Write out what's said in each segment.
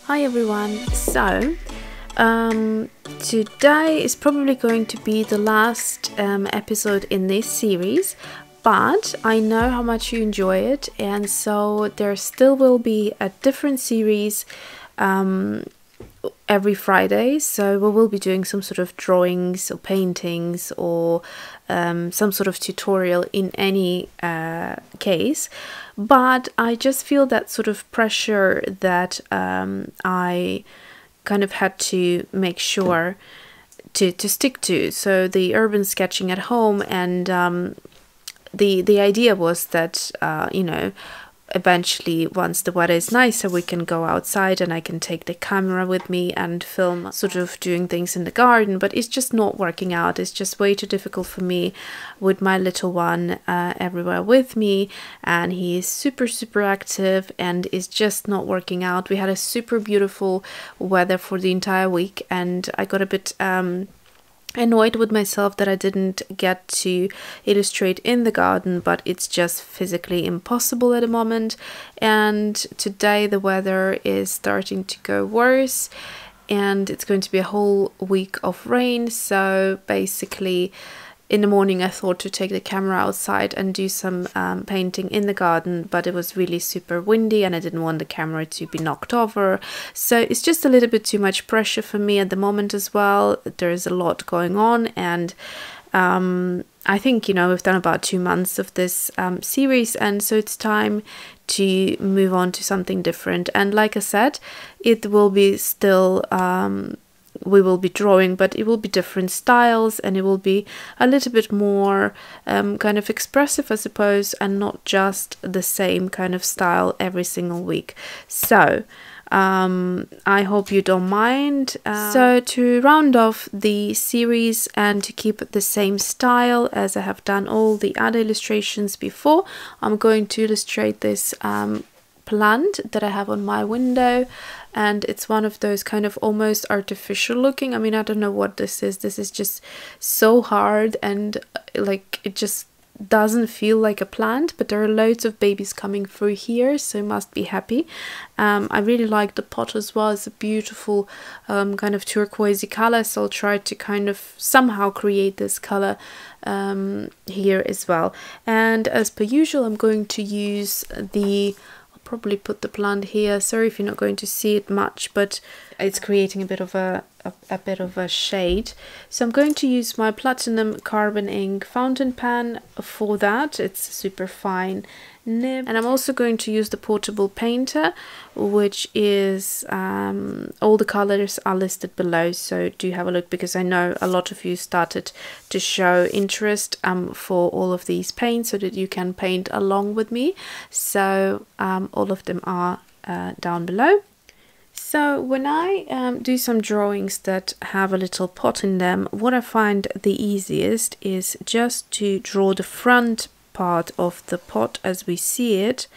Hi everyone, so today is probably going to be the last episode in this series, but I know how much you enjoy it, and so there still will be a different series every Friday. So we will be doing some sort of drawings or paintings or some sort of tutorial in any case, but I just feel that sort of pressure that I kind of had to make sure to stick to. So the urban sketching at home, and the idea was that you know, eventually once the weather is nicer we can go outside and I can take the camera with me and film sort of doing things in the garden, but it's just not working out. It's just way too difficult for me with my little one everywhere with me, and he is super active and is just not working out. We had a super beautiful weather for the entire week, and I got a bit annoyed with myself that I didn't get to illustrate in the garden, but it's just physically impossible at the moment. And today the weather is starting to go worse, and it's going to be a whole week of rain. So basically in the morning I thought to take the camera outside and do some painting in the garden, but it was really super windy and I didn't want the camera to be knocked over. So it's just a little bit too much pressure for me at the moment as well. There's a lot going on, and I think, you know, we've done about 2 months of this series, and so it's time to move on to something different. And like I said, it will be still we will be drawing, but it will be different styles, and it will be a little bit more kind of expressive, I suppose, and not just the same kind of style every single week. So I hope you don't mind. So to round off the series and to keep the same style as I have done all the other illustrations before, I'm going to illustrate this plant that I have on my window, and it's one of those kind of almost artificial looking. I mean, I don't know what this is. This is just so hard, and like it just doesn't feel like a plant, but there are loads of babies coming through here, so must be happy. I really like the pot as well. It's a beautiful kind of turquoisey color, so I'll try to kind of somehow create this color here as well. And as per usual, I'm going to use probably put the plant here. Sorry if you're not going to see it much, but it's creating a bit of a shade. So I'm going to use my platinum carbon ink fountain pen for that. It's super fine nib, and I'm also going to use the portable painter, which is all the colors are listed below, so do have a look, because I know a lot of you started to show interest for all of these paints so that you can paint along with me. So all of them are down below. So when I do some drawings that have a little pot in them, what I find the easiest is just to draw the front part of the pot as we see it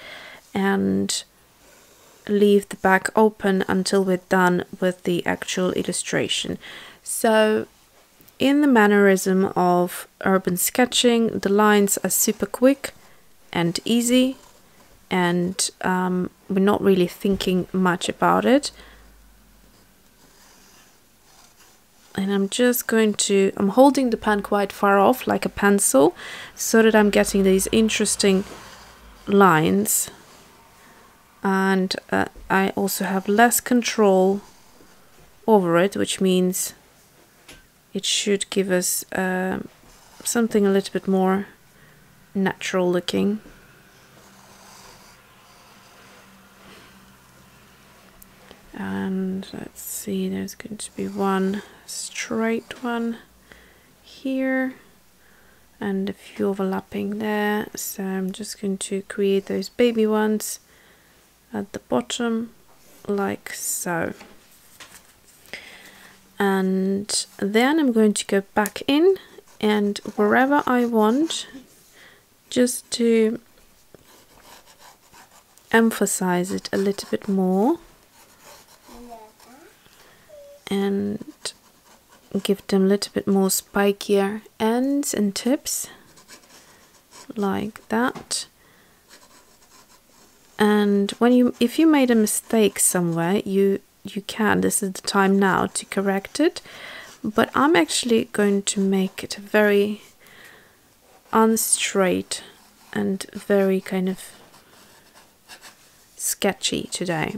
and leave the back open until we're done with the actual illustration. So in the mannerism of urban sketching, the lines are super quick and easy, and we're not really thinking much about it. And I'm just going to, I'm holding the pen quite far off like a pencil, so that I'm getting these interesting lines, and I also have less control over it, which means it should give us something a little bit more natural looking. And let's see, there's going to be one straight one here and a few overlapping there, so I'm just going to create those baby ones at the bottom like so. And then I'm going to go back in, and wherever I want, just to emphasize it a little bit more and give them a little bit more spikier ends and tips like that. And when if you made a mistake somewhere, you you can, this is the time now to correct it, but I'm actually going to make it very unstraight and very kind of sketchy today.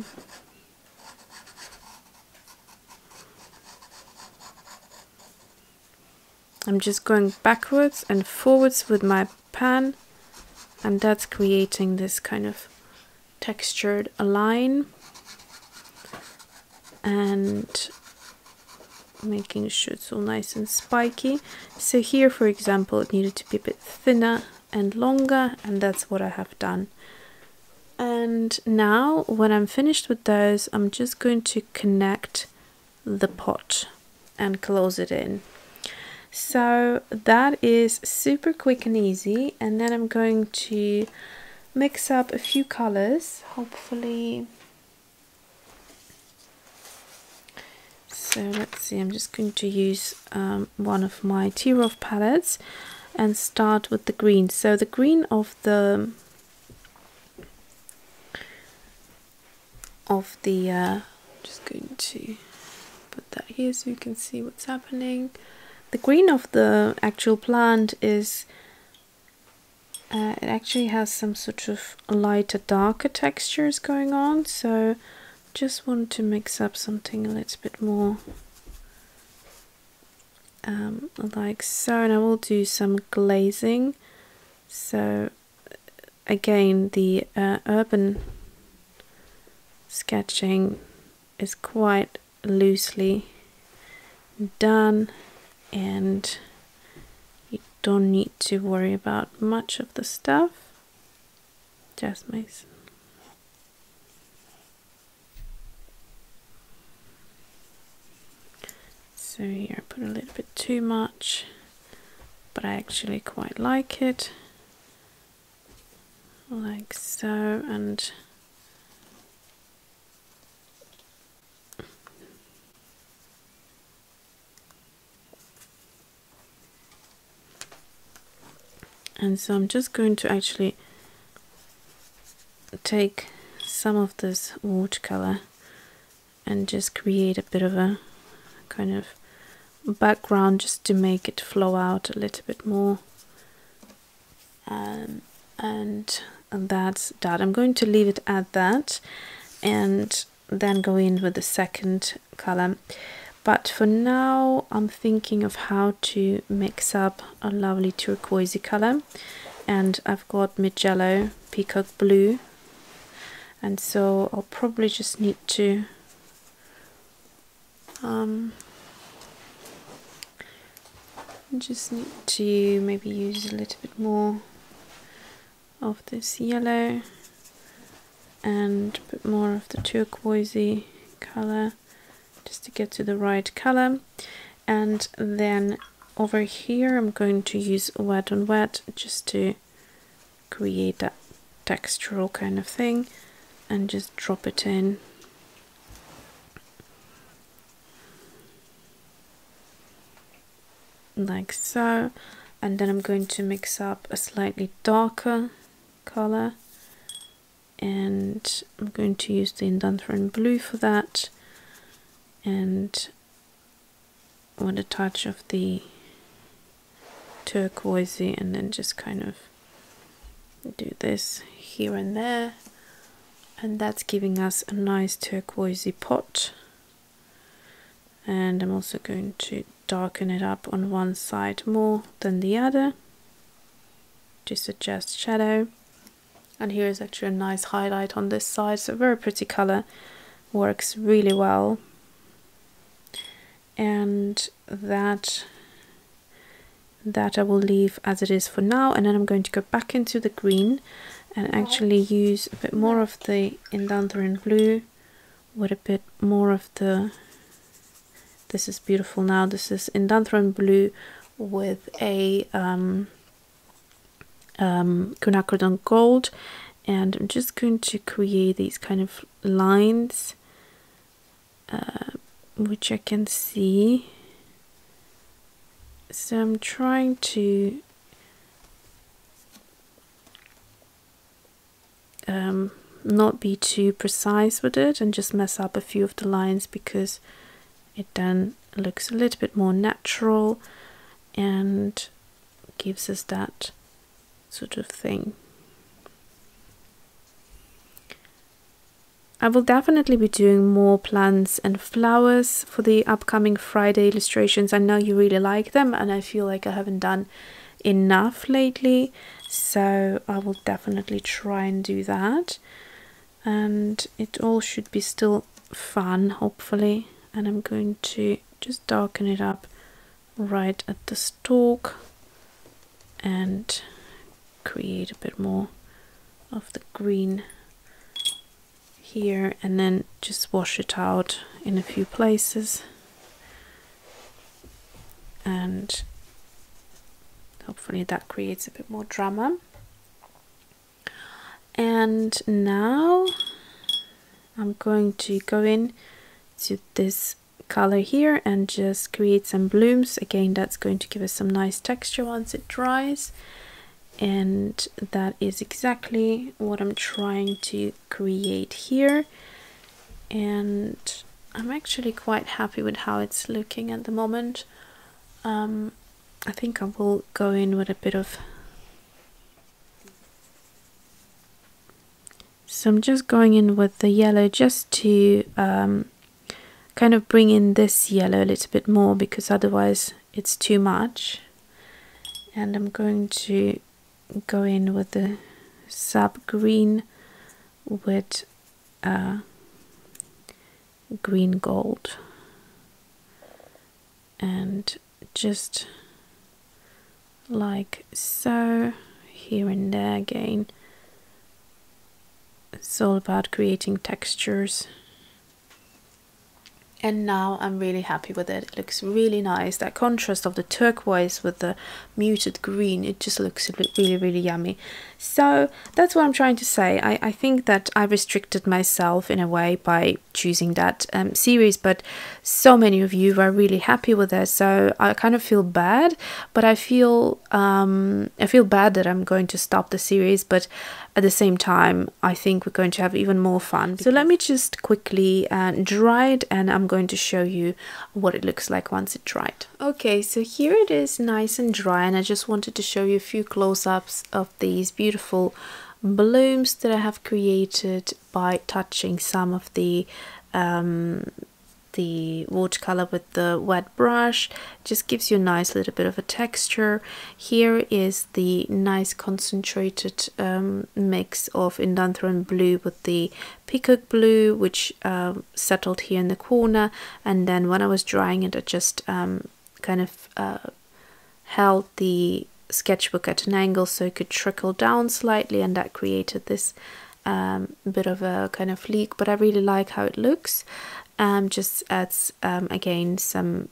I'm just going backwards and forwards with my pen, and that's creating this kind of textured line and making sure it's all nice and spiky. So here, for example, it needed to be a bit thinner and longer, and that's what I have done. And now when I'm finished with those, I'm just going to connect the pot and close it in. So that is super quick and easy. And then I'm going to mix up a few colors, hopefully. So let's see, I'm just going to use one of my Pyrrol palettes and start with the green. So the green of the just going to put that here so you can see what's happening. The green of the actual plant is it actually has some sort of lighter, darker textures going on, so just want to mix up something a little bit more like so. And I will do some glazing. So again, the urban sketching is quite loosely done, and you don't need to worry about much of the stuff. Just nice. So here I put a little bit too much, but I actually quite like it, like so. And so I'm just going to actually take some of this watercolor and just create a bit of a kind of background just to make it flow out a little bit more. And that's that. I'm going to leave it at that and then go in with the second color. But for now, I'm thinking of how to mix up a lovely turquoisey color. And I've got Mijello Peacock Blue. And so I'll probably just need to maybe use a little bit more of this yellow and a bit more of the turquoisey color, just to get to the right color. And then over here I'm going to use wet on wet just to create that textural kind of thing, and just drop it in. Like so. And then I'm going to mix up a slightly darker color, and I'm going to use the Indanthrone blue for that, and with a touch of the turquoisey, and then just kind of do this here and there, and that's giving us a nice turquoisey pot. And I'm also going to darken it up on one side more than the other to suggest shadow. And here is actually a nice highlight on this side, so very pretty color, works really well. And that I will leave as it is for now, and then I'm going to go back into the green and actually use a bit more of the Indanthrone blue with a bit more of the, this is beautiful now, this is Indanthrone blue with a quinacridone gold, and I'm just going to create these kind of lines which I can see. So I'm trying to not be too precise with it and just mess up a few of the lines, because it then looks a little bit more natural and gives us that sort of thing. I will definitely be doing more plants and flowers for the upcoming Friday illustrations. I know you really like them, and I feel like I haven't done enough lately, so I will definitely try and do that. And it all should be still fun, hopefully. And I'm going to just darken it up right at the stalk and create a bit more of the green here, and then just wash it out in a few places, and hopefully that creates a bit more drama. And now I'm going to go in to this color here and just create some blooms. Again, that's going to give us some nice texture once it dries. And that is exactly what I'm trying to create here, and I'm actually quite happy with how it's looking at the moment. I think I will go in with a bit of, so I'm just going in with the yellow just to kind of bring in this yellow a little bit more, because otherwise it's too much. And I'm going to go in with the sub green with green gold, and just like so, here and there. Again, it's all about creating textures. And now I'm really happy with it. It looks really nice. That contrast of the turquoise with the muted green, it just looks really, really yummy. So that's what I'm trying to say. I think that I restricted myself in a way by choosing that series, but so many of you were really happy with it. So I kind of feel bad, but I feel bad that I'm going to stop the series, but at the same time, I think we're going to have even more fun. So let me just quickly dry it, and I'm going to show you what it looks like once it dried. Okay, so here it is nice and dry, and I just wanted to show you a few close-ups of these beautiful blooms that I have created by touching some of the watercolor with the wet brush. Just gives you a nice little bit of a texture. Here is the nice concentrated mix of Indanthrone blue with the Peacock blue, which settled here in the corner, and then when I was drying it, I just kind of held the sketchbook at an angle so it could trickle down slightly, and that created this bit of a kind of leak, but I really like how it looks. Just adds again some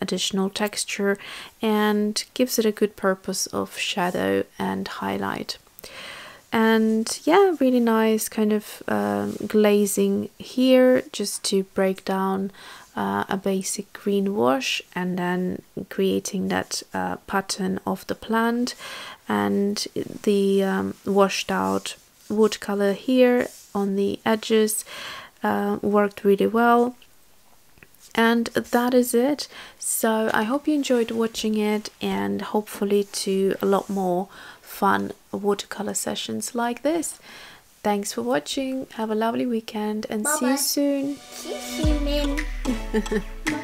additional texture and gives it a good purpose of shadow and highlight. And yeah, really nice kind of glazing here, just to break down a basic green wash, and then creating that pattern of the plant, and the washed out watercolor here on the edges worked really well. And that is it. So I hope you enjoyed watching it, and hopefully to a lot more fun watercolor sessions like this. Thanks for watching. Have a lovely weekend, and see you soon. See you soon.